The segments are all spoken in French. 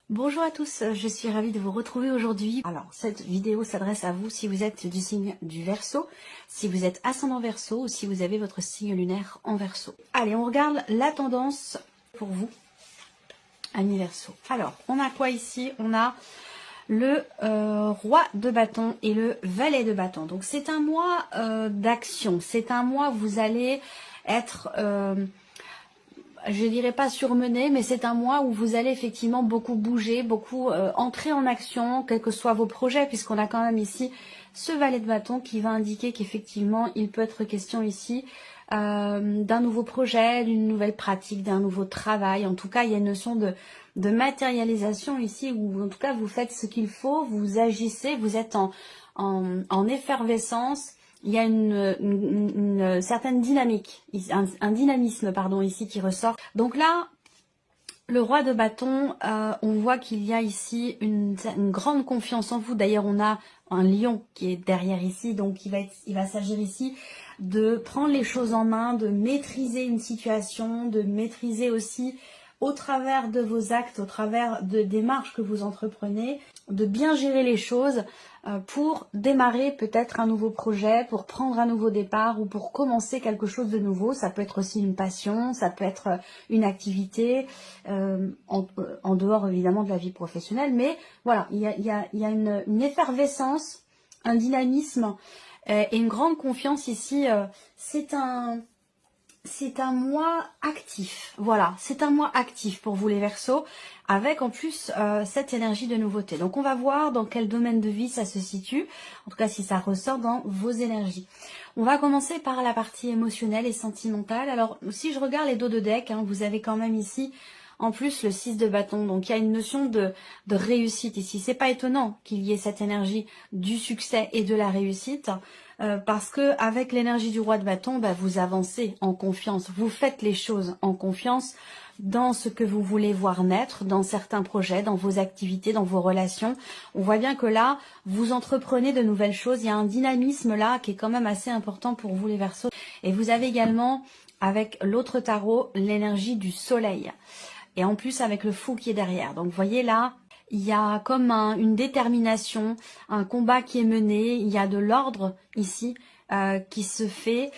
Bonjour à tous, je suis ravie de vous retrouver aujourd'hui. Alors, cette vidéo s'adresse à vous si vous êtes du signe du Verseau, si vous êtes ascendant Verseau ou si vous avez votre signe lunaire en Verseau. Allez, on regarde la tendance pour vous, amis Verseau. Alors, on a quoi ici? On a le roi de bâton et le valet de bâton. Donc, c'est un mois d'action. C'est un mois où vous allez être... je dirais pas surmené, mais c'est un mois où vous allez effectivement beaucoup bouger, beaucoup entrer en action, quels que soient vos projets, puisqu'on a quand même ici ce valet de bâton qui va indiquer qu'effectivement, il peut être question ici d'un nouveau projet, d'une nouvelle pratique, d'un nouveau travail. En tout cas, il y a une notion de matérialisation ici, où en tout cas, vous faites ce qu'il faut, vous agissez, vous êtes en effervescence. Il y a une certaine dynamique, un dynamisme pardon ici qui ressort. Donc là, le roi de bâton, on voit qu'il y a ici une grande confiance en vous. D'ailleurs, on a un lion qui est derrière ici, donc il va s'agir ici de prendre les choses en main, de maîtriser une situation, de maîtriser aussi au travers de vos actes, au travers de démarches que vous entreprenez, de bien gérer les choses pour démarrer peut-être un nouveau projet, pour prendre un nouveau départ ou pour commencer quelque chose de nouveau. Ça peut être aussi une passion, ça peut être une activité, en dehors évidemment de la vie professionnelle. Mais voilà, il y a une effervescence, un dynamisme et une grande confiance ici. C'est un mois actif, voilà, c'est un mois actif pour vous les Verseaux, avec en plus cette énergie de nouveauté. Donc on va voir dans quel domaine de vie ça se situe, en tout cas si ça ressort dans vos énergies. On va commencer par la partie émotionnelle et sentimentale. Alors si je regarde les dos de deck, hein, vous avez quand même ici en plus le 6 de bâton, donc il y a une notion de réussite ici. C'est pas étonnant qu'il y ait cette énergie du succès et de la réussite. Parce que avec l'énergie du roi de bâton, bah, vous avancez en confiance, vous faites les choses en confiance dans ce que vous voulez voir naître, dans certains projets, dans vos activités, dans vos relations. On voit bien que là, vous entreprenez de nouvelles choses, il y a un dynamisme là qui est quand même assez important pour vous les Verseaux. Et vous avez également, avec l'autre tarot, l'énergie du soleil. Et en plus avec le fou qui est derrière. Donc vous voyez là, il y a comme une détermination, un combat qui est mené, il y a de l'ordre ici qui se fait,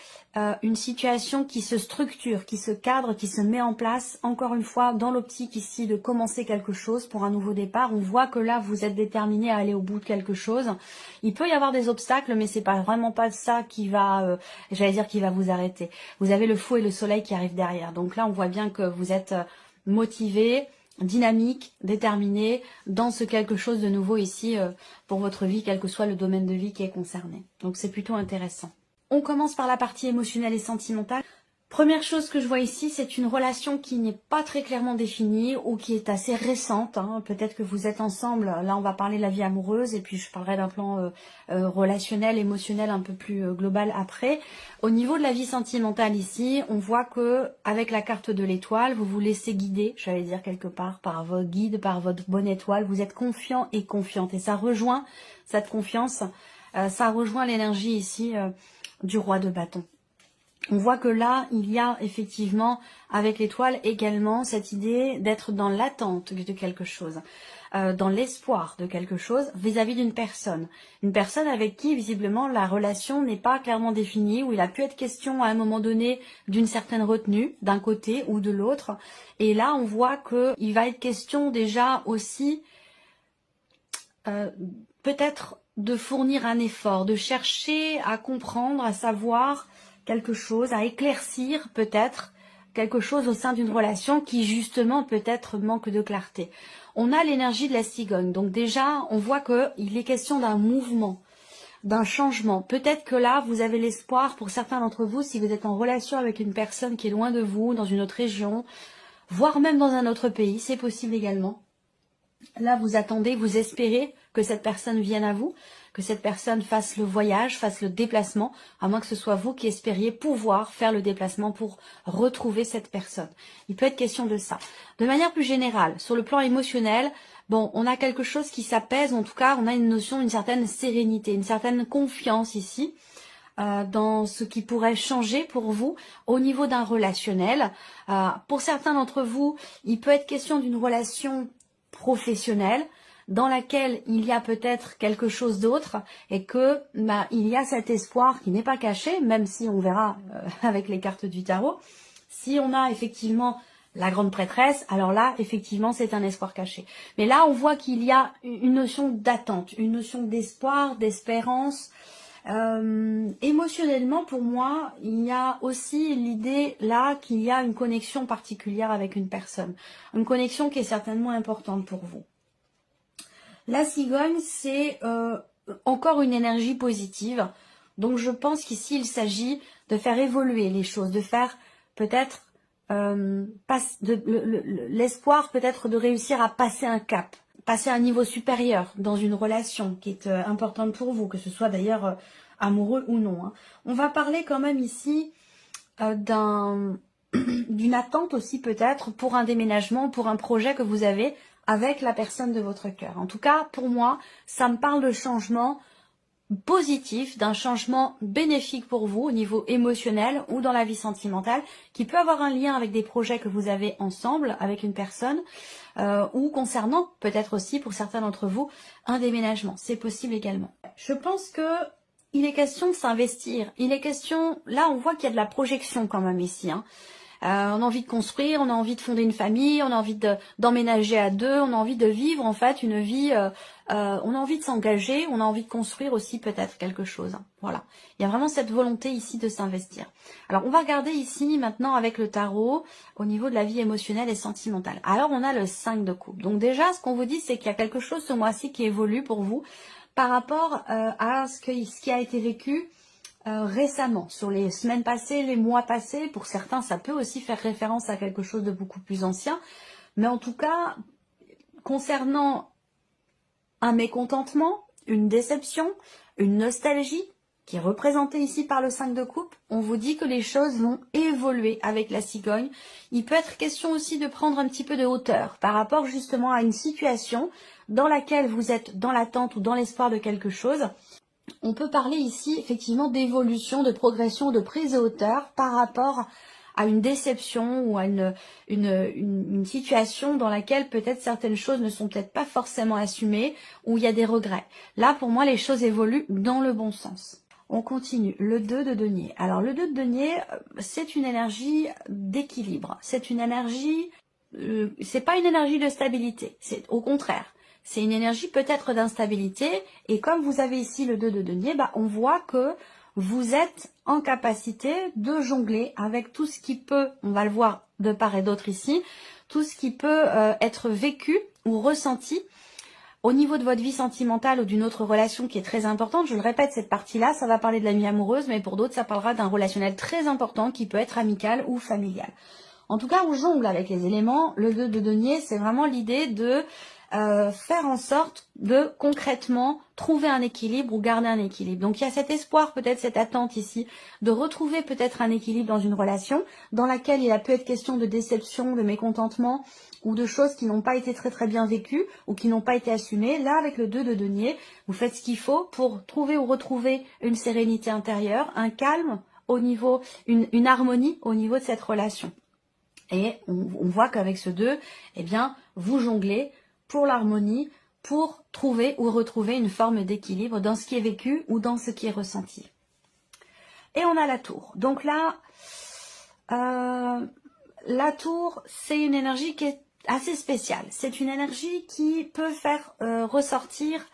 une situation qui se structure, qui se cadre, qui se met en place, encore une fois dans l'optique ici de commencer quelque chose pour un nouveau départ. On voit que là vous êtes déterminé à aller au bout de quelque chose. Il peut y avoir des obstacles, mais c'est pas vraiment pas ça qui va, j'allais dire qui va vous arrêter. Vous avez le fou et le soleil qui arrivent derrière. Donc là on voit bien que vous êtes motivé, dynamique, déterminé dans ce quelque chose de nouveau ici pour votre vie, quel que soit le domaine de vie qui est concerné. Donc c'est plutôt intéressant. On commence par la partie émotionnelle et sentimentale. Première chose que je vois ici, c'est une relation qui n'est pas très clairement définie ou qui est assez récente. Hein. Peut-être que vous êtes ensemble, là on va parler de la vie amoureuse et puis je parlerai d'un plan relationnel, émotionnel un peu plus global après. Au niveau de la vie sentimentale ici, on voit que avec la carte de l'étoile, vous vous laissez guider, j'allais dire quelque part, par vos guides, par votre bonne étoile. Vous êtes confiant et confiante et ça rejoint cette confiance, ça rejoint l'énergie ici du roi de bâton. On voit que là, il y a effectivement, avec l'étoile également, cette idée d'être dans l'attente de quelque chose, dans l'espoir de quelque chose vis-à-vis d'une personne. Une personne avec qui, visiblement, la relation n'est pas clairement définie, où il a pu être question à un moment donné d'une certaine retenue, d'un côté ou de l'autre. Et là, on voit qu'il va être question déjà aussi, peut-être de fournir un effort, de chercher à comprendre, à savoir quelque chose, à éclaircir peut-être quelque chose au sein d'une relation qui justement peut-être manque de clarté. On a l'énergie de la cigogne, donc déjà on voit qu'il est question d'un mouvement, d'un changement. Peut-être que là vous avez l'espoir pour certains d'entre vous, si vous êtes en relation avec une personne qui est loin de vous, dans une autre région, voire même dans un autre pays, c'est possible également. Là, vous attendez, vous espérez que cette personne vienne à vous, que cette personne fasse le voyage, fasse le déplacement, à moins que ce soit vous qui espériez pouvoir faire le déplacement pour retrouver cette personne. Il peut être question de ça. De manière plus générale, sur le plan émotionnel, bon, on a quelque chose qui s'apaise, en tout cas, on a une notion d'une certaine sérénité, une certaine confiance ici, dans ce qui pourrait changer pour vous au niveau d'un relationnel. Pour certains d'entre vous, il peut être question d'une relation professionnelle dans laquelle il y a peut-être quelque chose d'autre et que il y a cet espoir qui n'est pas caché, même si on verra avec les cartes du tarot. Si on a effectivement la grande prêtresse, alors là, effectivement, c'est un espoir caché. Mais là, on voit qu'il y a une notion d'attente, une notion d'espoir, d'espérance. Émotionnellement, pour moi, il y a aussi l'idée là qu'il y a une connexion particulière avec une personne. Une connexion qui est certainement importante pour vous. La cigogne, c'est encore une énergie positive. Donc, je pense qu'ici, il s'agit de faire évoluer les choses, de faire peut-être l'espoir peut-être de réussir à passer un cap, passer à un niveau supérieur dans une relation qui est importante pour vous, que ce soit d'ailleurs amoureux ou non. Hein. On va parler quand même ici d'une attente aussi peut-être pour un déménagement, pour un projet que vous avez avec la personne de votre cœur. En tout cas, pour moi, ça me parle de changement positif, d'un changement bénéfique pour vous au niveau émotionnel ou dans la vie sentimentale, qui peut avoir un lien avec des projets que vous avez ensemble avec une personne ou concernant peut-être aussi pour certains d'entre vous un déménagement. C'est possible également. Je pense que il est question de s'investir. Il est question, là on voit qu'il y a de la projection quand même ici. Hein. On a envie de construire, on a envie de fonder une famille, on a envie d'emménager à deux, on a envie de vivre en fait une vie, on a envie de s'engager, on a envie de construire aussi peut-être quelque chose. Hein. Voilà, il y a vraiment cette volonté ici de s'investir. Alors on va regarder ici maintenant avec le tarot au niveau de la vie émotionnelle et sentimentale. Alors on a le 5 de coupe. Donc déjà ce qu'on vous dit c'est qu'il y a quelque chose ce mois-ci qui évolue pour vous par rapport à ce qui a été vécu récemment, sur les semaines passées, les mois passés. Pour certains, ça peut aussi faire référence à quelque chose de beaucoup plus ancien. Mais en tout cas, concernant un mécontentement, une déception, une nostalgie, qui est représentée ici par le 5 de coupe, on vous dit que les choses vont évoluer avec la cigogne. Il peut être question aussi de prendre un petit peu de hauteur par rapport justement à une situation dans laquelle vous êtes dans l'attente ou dans l'espoir de quelque chose. On peut parler ici effectivement d'évolution, de progression, de prise de hauteur par rapport à une déception ou à une situation dans laquelle peut-être certaines choses ne sont peut-être pas forcément assumées, où il y a des regrets. Là, pour moi, les choses évoluent dans le bon sens. On continue. Le 2 de denier. Alors, le 2 de denier, c'est une énergie d'équilibre. C'est une énergie, c'est pas une énergie de stabilité. C'est au contraire. C'est une énergie peut-être d'instabilité. Et comme vous avez ici le 2 de denier, on voit que vous êtes en capacité de jongler avec tout ce qui peut, on va le voir de part et d'autre ici, tout ce qui peut être vécu ou ressenti au niveau de votre vie sentimentale ou d'une autre relation qui est très importante. Je le répète, cette partie-là, ça va parler de la vie amoureuse, mais pour d'autres, ça parlera d'un relationnel très important qui peut être amical ou familial. En tout cas, on jongle avec les éléments. Le 2 de denier, c'est vraiment l'idée de faire en sorte de concrètement trouver un équilibre ou garder un équilibre. Donc il y a cet espoir, peut-être cette attente ici, de retrouver peut-être un équilibre dans une relation dans laquelle il a pu être question de déception, de mécontentement ou de choses qui n'ont pas été très bien vécues ou qui n'ont pas été assumées. Là, avec le 2 de denier, vous faites ce qu'il faut pour trouver ou retrouver une sérénité intérieure, un calme au niveau, une harmonie au niveau de cette relation. Et on voit qu'avec ce 2, eh bien, vous jonglez pour l'harmonie, pour trouver ou retrouver une forme d'équilibre dans ce qui est vécu ou dans ce qui est ressenti. Et on a la tour. Donc là, la tour, c'est une énergie qui est assez spéciale. C'est une énergie qui peut faire ressortir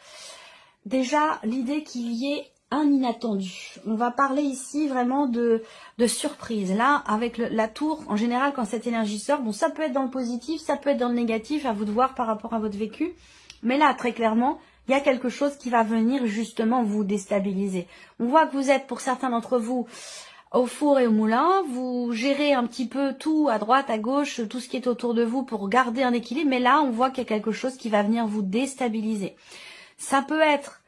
déjà l'idée qu'il y ait un inattendu. On va parler ici vraiment de surprise. Là, avec la tour, en général, quand cette énergie sort, bon, ça peut être dans le positif, ça peut être dans le négatif, à vous de voir par rapport à votre vécu. Mais là, très clairement, il y a quelque chose qui va venir justement vous déstabiliser. On voit que vous êtes, pour certains d'entre vous, au four et au moulin. Vous gérez un petit peu tout à droite, à gauche, tout ce qui est autour de vous pour garder un équilibre. Mais là, on voit qu'il y a quelque chose qui va venir vous déstabiliser. Ça peut être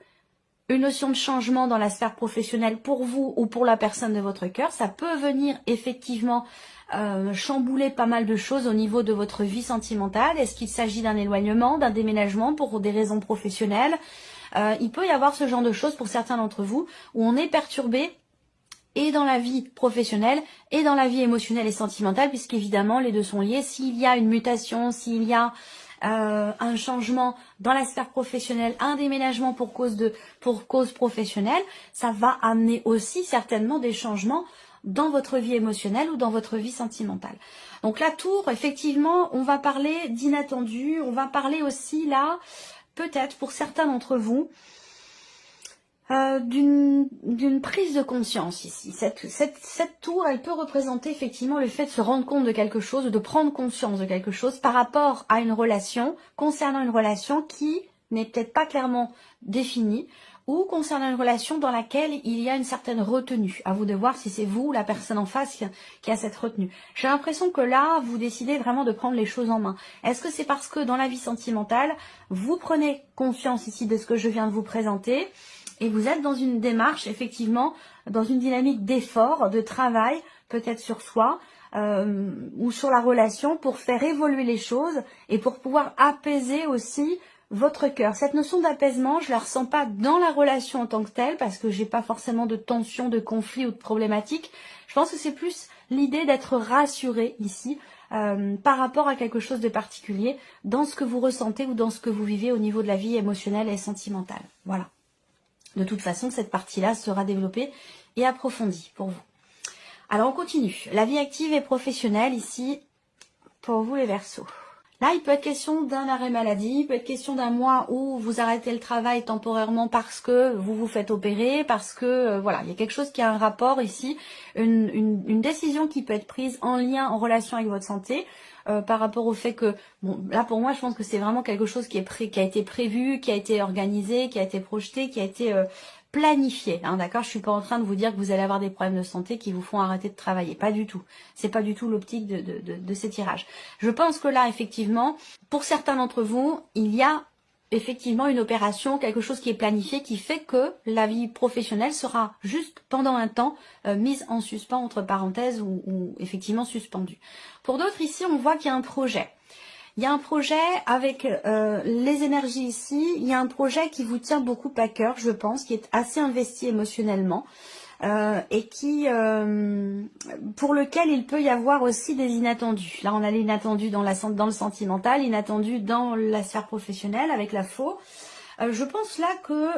une notion de changement dans la sphère professionnelle pour vous ou pour la personne de votre cœur. Ça peut venir effectivement chambouler pas mal de choses au niveau de votre vie sentimentale. Est-ce qu'il s'agit d'un éloignement, d'un déménagement pour des raisons professionnelles? Il peut y avoir ce genre de choses pour certains d'entre vous où on est perturbé et dans la vie professionnelle et dans la vie émotionnelle et sentimentale, puisqu'évidemment les deux sont liés. S'il y a une mutation, s'il y a un changement dans la sphère professionnelle, un déménagement pour cause professionnelle, ça va amener aussi certainement des changements dans votre vie émotionnelle ou dans votre vie sentimentale. Donc la tour, effectivement, on va parler d'inattendu, on va parler aussi là, peut-être pour certains d'entre vous, d'une prise de conscience ici. Cette tour, elle peut représenter effectivement le fait de se rendre compte de quelque chose, de prendre conscience de quelque chose par rapport à une relation, concernant une relation qui n'est peut-être pas clairement définie, ou concernant une relation dans laquelle il y a une certaine retenue. À vous de voir si c'est vous ou la personne en face qui a cette retenue. J'ai l'impression que là, vous décidez vraiment de prendre les choses en main. Est-ce que c'est parce que dans la vie sentimentale, vous prenez conscience ici de ce que je viens de vous présenter et vous êtes dans une démarche, effectivement, dans une dynamique d'effort, de travail, peut-être sur soi, ou sur la relation pour faire évoluer les choses et pour pouvoir apaiser aussi votre cœur. Cette notion d'apaisement, je la ressens pas dans la relation en tant que telle parce que j'ai pas forcément de tension, de conflit ou de problématique. Je pense que c'est plus l'idée d'être rassuré ici par rapport à quelque chose de particulier dans ce que vous ressentez ou dans ce que vous vivez au niveau de la vie émotionnelle et sentimentale. Voilà. De toute façon, cette partie-là sera développée et approfondie pour vous. Alors, on continue. La vie active et professionnelle, ici, pour vous les Verseaux. Là, il peut être question d'un arrêt maladie, il peut être question d'un mois où vous arrêtez le travail temporairement parce que vous vous faites opérer, parce que, voilà, il y a quelque chose qui a un rapport ici, une décision qui peut être prise en lien, en relation avec votre santé, par rapport au fait que, bon, là pour moi, je pense que c'est vraiment quelque chose qui a été prévu, qui a été organisé, qui a été projeté, qui a été planifié, hein, d'accord. Je suis pas en train de vous dire que vous allez avoir des problèmes de santé qui vous font arrêter de travailler, pas du tout. C'est pas du tout l'optique de ces tirages. Je pense que là, effectivement, pour certains d'entre vous, il y a effectivement une opération, quelque chose qui est planifié, qui fait que la vie professionnelle sera juste pendant un temps mise en suspens, entre parenthèses, ou effectivement suspendue. Pour d'autres ici, on voit qu'il y a un projet. Il y a un projet avec les énergies ici, il y a un projet qui vous tient beaucoup à cœur, je pense, qui est assez investi émotionnellement et qui, pour lequel il peut y avoir aussi des inattendus. Là, on a l'inattendu dans le sentimental, l'inattendu dans la sphère professionnelle avec la faux. Je pense là que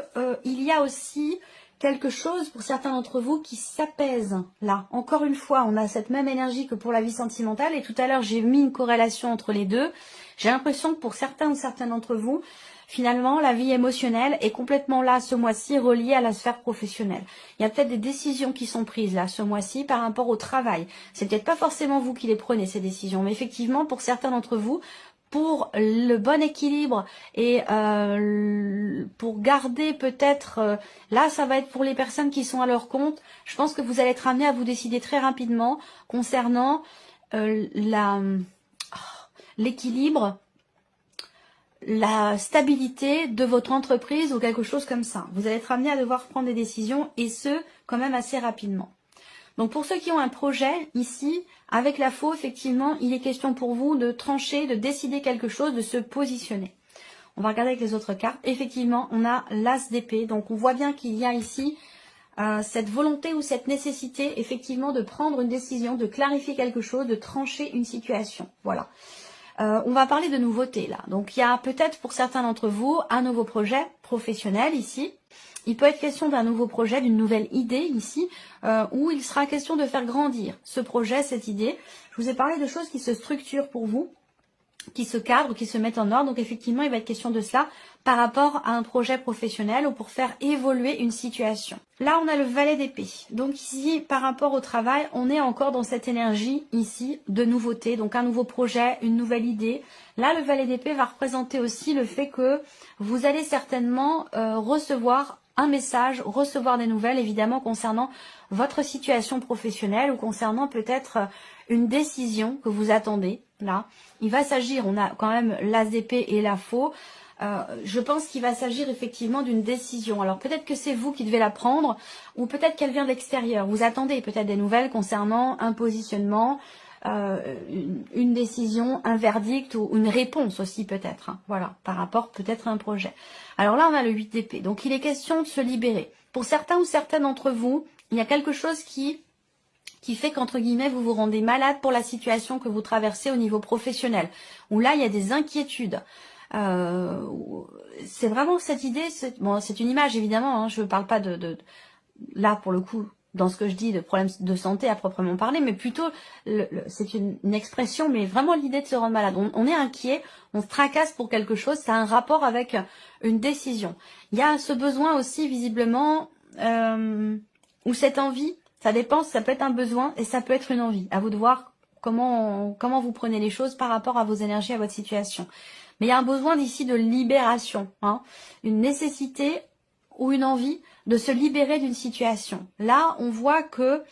il y a aussi quelque chose pour certains d'entre vous qui s'apaise là. Encore une fois, on a cette même énergie que pour la vie sentimentale et tout à l'heure j'ai mis une corrélation entre les deux. J'ai l'impression que pour certains ou certaines d'entre vous, finalement la vie émotionnelle est complètement là ce mois-ci reliée à la sphère professionnelle. Il y a peut-être des décisions qui sont prises là ce mois-ci par rapport au travail. C'est peut-être pas forcément vous qui les prenez ces décisions, mais effectivement pour certains d'entre vous, pour le bon équilibre et pour garder peut-être, là ça va être pour les personnes qui sont à leur compte, je pense que vous allez être amené à vous décider très rapidement concernant l'équilibre, la stabilité de votre entreprise ou quelque chose comme ça. Vous allez être amené à devoir prendre des décisions et ce, quand même assez rapidement. Donc pour ceux qui ont un projet ici, avec la faux, effectivement, il est question pour vous de trancher, de décider quelque chose, de se positionner. On va regarder avec les autres cartes. Effectivement, on a l'as d'épée. Donc on voit bien qu'il y a ici cette volonté ou cette nécessité, effectivement, de prendre une décision, de clarifier quelque chose, de trancher une situation. Voilà. On va parler de nouveautés là. Donc il y a peut-être pour certains d'entre vous un nouveau projet professionnel ici. Il peut être question d'un nouveau projet, d'une nouvelle idée ici, où il sera question de faire grandir ce projet, cette idée. Je vous ai parlé de choses qui se structurent pour vous, qui se cadrent, qui se mettent en ordre. Donc effectivement, il va être question de cela par rapport à un projet professionnel ou pour faire évoluer une situation. Là, on a le valet d'épée. Donc ici, par rapport au travail, on est encore dans cette énergie ici de nouveauté. Donc un nouveau projet, une nouvelle idée. Là, le valet d'épée va représenter aussi le fait que vous allez certainement recevoir un message, recevoir des nouvelles évidemment concernant votre situation professionnelle ou concernant peut-être une décision que vous attendez. Là, il va s'agir, on a quand même l'as d'épée et la faux. Je pense qu'il va s'agir effectivement d'une décision. Alors peut-être que c'est vous qui devez la prendre ou peut-être qu'elle vient de l'extérieur. Vous attendez peut-être des nouvelles concernant un positionnement, une décision, un verdict ou une réponse aussi peut-être. Hein, voilà, par rapport peut-être à un projet. Alors là, on a le 8 d'épée. Donc il est question de se libérer. Pour certains ou certaines d'entre vous, il y a quelque chose qui qui fait qu'entre guillemets, vous vous rendez malade pour la situation que vous traversez au niveau professionnel, où là, il y a des inquiétudes. C'est vraiment cette idée, bon, c'est une image évidemment, hein, je ne parle pas là pour le coup, dans ce que je dis, de problèmes de santé à proprement parler, mais plutôt, c'est une expression, mais vraiment l'idée de se rendre malade. On est inquiet, on se tracasse pour quelque chose, ça a un rapport avec une décision. Il y a ce besoin aussi, visiblement, ou cette envie, ça dépend, ça peut être un besoin et ça peut être une envie. À vous de voir comment vous prenez les choses par rapport à vos énergies, à votre situation. Mais il y a un besoin d'ici de libération, hein, une nécessité ou une envie de se libérer d'une situation. Là, on voit que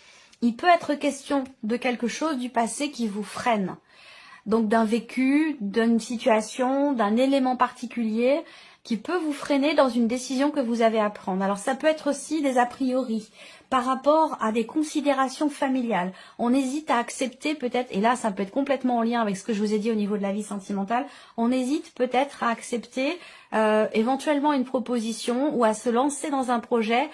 il peut être question de quelque chose du passé qui vous freine. Donc d'un vécu, d'une situation, d'un élément particulier qui peut vous freiner dans une décision que vous avez à prendre. Alors ça peut être aussi des a priori par rapport à des considérations familiales. On hésite à accepter peut-être, et là ça peut être complètement en lien avec ce que je vous ai dit au niveau de la vie sentimentale, on hésite peut-être à accepter éventuellement une proposition ou à se lancer dans un projet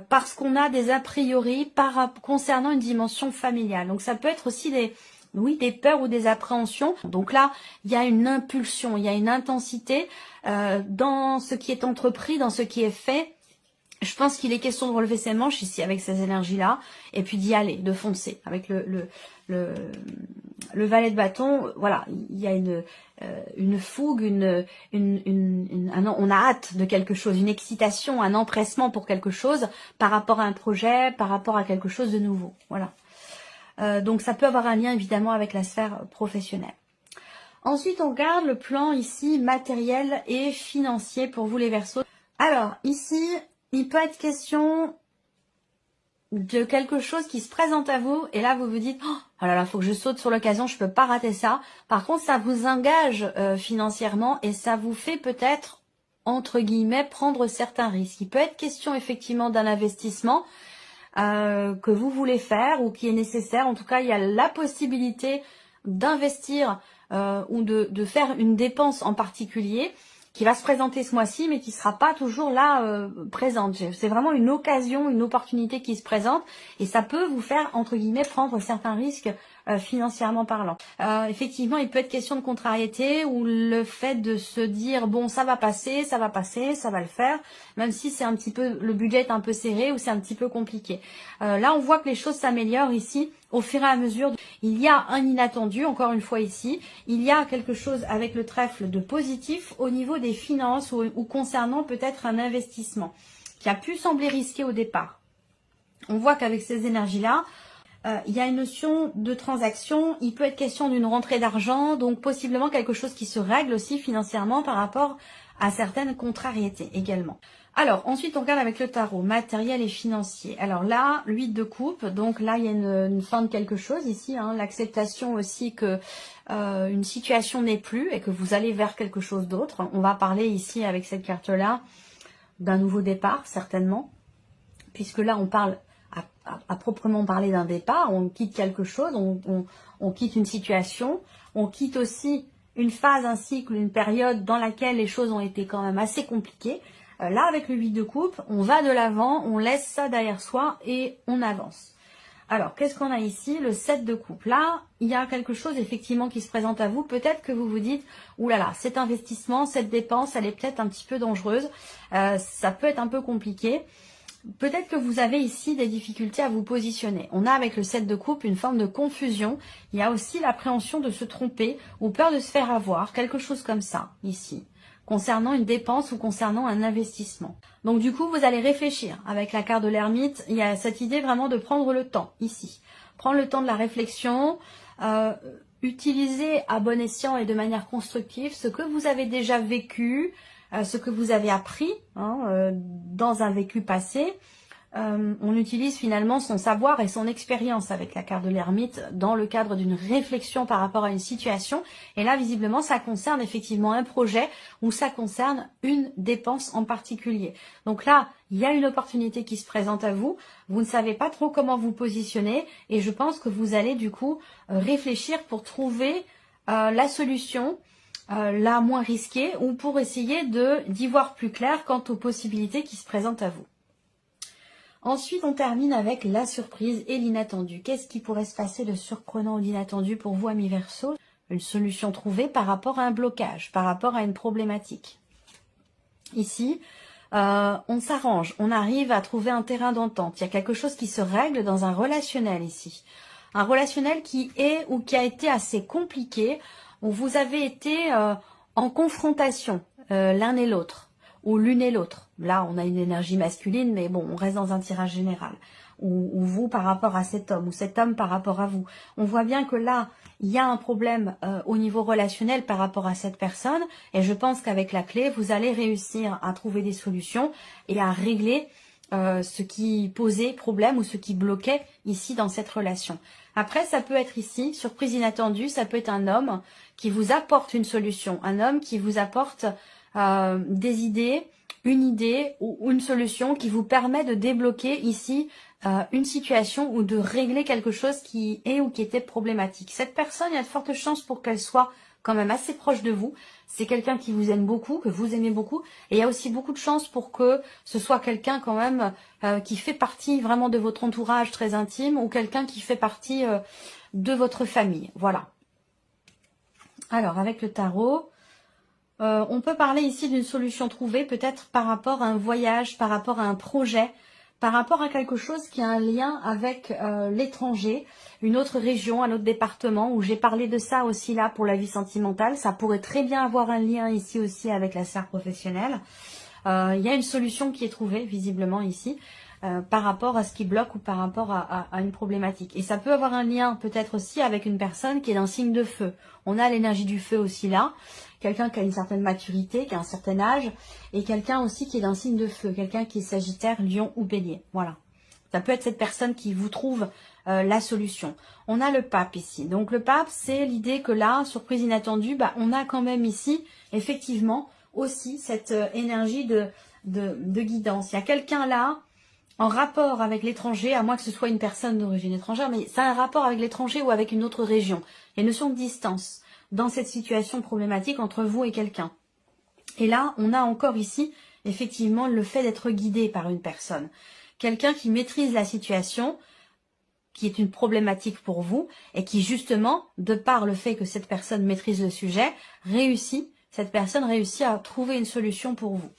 parce qu'on a des a priori concernant une dimension familiale. Donc ça peut être aussi des peurs ou des appréhensions. Donc là, il y a une impulsion, il y a une intensité dans ce qui est entrepris, dans ce qui est fait. Je pense qu'il est question de relever ses manches ici avec ces énergies-là et puis d'y aller, de foncer. Avec le valet de bâton, voilà, il y a une fougue, on a hâte de quelque chose, une excitation, un empressement pour quelque chose par rapport à un projet, par rapport à quelque chose de nouveau. Voilà. Donc ça peut avoir un lien évidemment avec la sphère professionnelle. Ensuite, on regarde le plan ici matériel et financier pour vous les Verseaux. Alors ici, il peut être question de quelque chose qui se présente à vous et là vous vous dites oh là là, faut que je saute sur l'occasion, je peux pas rater ça. Par contre, ça vous engage financièrement et ça vous fait peut-être entre guillemets prendre certains risques. Il peut être question effectivement d'un investissement que vous voulez faire ou qui est nécessaire. En tout cas, il y a la possibilité d'investir ou de faire une dépense en particulier qui va se présenter ce mois-ci, mais qui sera pas toujours là présente. C'est vraiment une occasion, une opportunité qui se présente, et ça peut vous faire, entre guillemets, prendre certains risques financièrement parlant. Effectivement, il peut être question de contrariété, ou le fait de se dire, bon, ça va passer, ça va le faire, même si c'est un petit peu, le budget est un peu serré, ou c'est un petit peu compliqué. Là, on voit que les choses s'améliorent ici, au fur et à mesure. Il y a un inattendu, encore une fois ici, il y a quelque chose avec le trèfle de positif au niveau des finances ou concernant peut-être un investissement qui a pu sembler risqué au départ. On voit qu'avec ces énergies-là, il y a une notion de transaction, il peut être question d'une rentrée d'argent, donc possiblement quelque chose qui se règle aussi financièrement par rapport à certaines contrariétés également. Alors, ensuite, on regarde avec le tarot, matériel et financier. Alors là, l'huile de coupe, donc là, il y a une fin de quelque chose ici, hein, l'acceptation aussi que une situation n'est plus et que vous allez vers quelque chose d'autre. On va parler ici, avec cette carte-là, d'un nouveau départ, certainement, puisque là, on parle à proprement parler d'un départ, on quitte quelque chose, on quitte une situation, on quitte aussi une phase, un cycle, une période dans laquelle les choses ont été quand même assez compliquées. Là, avec le 8 de coupe, on va de l'avant, on laisse ça derrière soi et on avance. Alors, qu'est-ce qu'on a ici? Le 7 de coupe. Là, il y a quelque chose effectivement qui se présente à vous. Peut-être que vous vous dites, oulala, cet investissement, cette dépense, elle est peut-être un petit peu dangereuse. Ça peut être un peu compliqué. Peut-être que vous avez ici des difficultés à vous positionner. On a avec le 7 de coupe une forme de confusion. Il y a aussi l'appréhension de se tromper ou peur de se faire avoir. Quelque chose comme ça, ici, concernant une dépense ou concernant un investissement. Donc du coup, vous allez réfléchir. Avec la carte de l'ermite, il y a cette idée vraiment de prendre le temps, ici. Prendre le temps de la réflexion, utiliser à bon escient et de manière constructive ce que vous avez déjà vécu, ce que vous avez appris dans un vécu passé. On utilise finalement son savoir et son expérience avec la carte de l'ermite dans le cadre d'une réflexion par rapport à une situation. Et là, visiblement, ça concerne effectivement un projet ou ça concerne une dépense en particulier. Donc là, il y a une opportunité qui se présente à vous. Vous ne savez pas trop comment vous positionner et je pense que vous allez du coup réfléchir pour trouver la solution la moins risquée ou pour essayer d'y voir plus clair quant aux possibilités qui se présentent à vous. Ensuite, on termine avec la surprise et l'inattendu. Qu'est-ce qui pourrait se passer de surprenant ou d'inattendu pour vous, amis Verseau? Une solution trouvée par rapport à un blocage, par rapport à une problématique. Ici, on s'arrange, on arrive à trouver un terrain d'entente. Il y a quelque chose qui se règle dans un relationnel ici. Un relationnel qui est ou qui a été assez compliqué, où vous avez été en confrontation l'un et l'autre, ou l'une et l'autre. Là, on a une énergie masculine, mais bon, on reste dans un tirage général. Ou vous par rapport à cet homme, ou cet homme par rapport à vous. On voit bien que là, il y a un problème au niveau relationnel par rapport à cette personne, et je pense qu'avec la clé, vous allez réussir à trouver des solutions et à régler ce qui posait problème ou ce qui bloquait ici dans cette relation. Après, ça peut être ici, surprise inattendue, ça peut être un homme qui vous apporte une solution, un homme qui vous apporte des idées, une idée ou une solution qui vous permet de débloquer ici une situation ou de régler quelque chose qui est ou qui était problématique. Cette personne, il y a de fortes chances pour qu'elle soit quand même assez proche de vous. C'est quelqu'un qui vous aime beaucoup, que vous aimez beaucoup. Et il y a aussi beaucoup de chances pour que ce soit quelqu'un quand même qui fait partie vraiment de votre entourage très intime ou quelqu'un qui fait partie de votre famille. Voilà. Alors, avec le tarot, on peut parler ici d'une solution trouvée, peut-être par rapport à un voyage, par rapport à un projet, par rapport à quelque chose qui a un lien avec l'étranger, une autre région, un autre département, où j'ai parlé de ça aussi là pour la vie sentimentale. Ça pourrait très bien avoir un lien ici aussi avec la sphère professionnelle. Il y a une solution qui est trouvée visiblement ici par rapport à ce qui bloque ou par rapport à une problématique. Et ça peut avoir un lien peut-être aussi avec une personne qui est dans le signe de feu. On a l'énergie du feu aussi là. Quelqu'un qui a une certaine maturité, qui a un certain âge, et quelqu'un aussi qui est d'un signe de feu, quelqu'un qui est Sagittaire, Lion ou Bélier. Voilà. Ça peut être cette personne qui vous trouve la solution. On a le pape ici. Donc le pape, c'est l'idée que là, surprise inattendue, on a quand même ici, effectivement, aussi cette énergie de guidance. Il y a quelqu'un là, en rapport avec l'étranger, à moins que ce soit une personne d'origine étrangère, mais ça a un rapport avec l'étranger ou avec une autre région. Il y a une notion de distance dans cette situation problématique entre vous et quelqu'un. Et là, on a encore ici, effectivement, le fait d'être guidé par une personne. Quelqu'un qui maîtrise la situation, qui est une problématique pour vous, et qui justement, de par le fait que cette personne maîtrise le sujet, cette personne réussit à trouver une solution pour vous.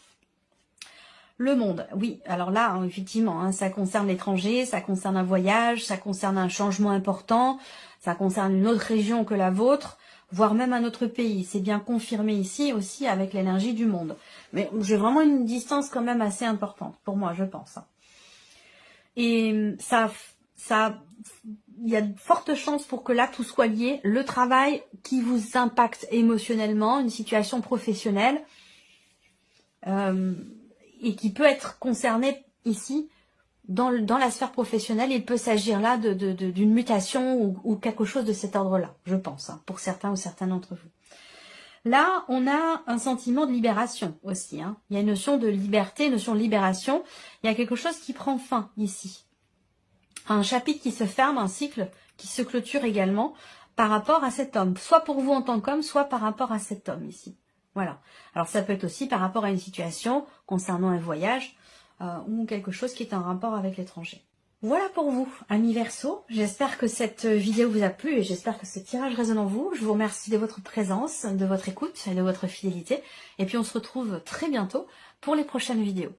Le monde, oui, alors là, effectivement, ça concerne l'étranger, ça concerne un voyage, ça concerne un changement important, ça concerne une autre région que la vôtre, voire même un autre pays. C'est bien confirmé ici aussi avec l'énergie du monde. Mais j'ai vraiment une distance quand même assez importante pour moi, je pense. Et il y a de fortes chances pour que là tout soit lié. Le travail qui vous impacte émotionnellement, une situation professionnelle, et qui peut être concerné ici dans la sphère professionnelle. Il peut s'agir là d'une mutation ou quelque chose de cet ordre-là, je pense, pour certains ou certains d'entre vous. Là, on a un sentiment de libération aussi. Il y a une notion de liberté, une notion de libération. Il y a quelque chose qui prend fin ici. Un chapitre qui se ferme, un cycle qui se clôture également par rapport à cet homme. Soit pour vous en tant qu'homme, soit par rapport à cet homme ici. Voilà. Alors ça peut être aussi par rapport à une situation concernant un voyage ou quelque chose qui est en rapport avec l'étranger. Voilà pour vous, amis Verseau. J'espère que cette vidéo vous a plu et j'espère que ce tirage résonne en vous. Je vous remercie de votre présence, de votre écoute et de votre fidélité. Et puis on se retrouve très bientôt pour les prochaines vidéos.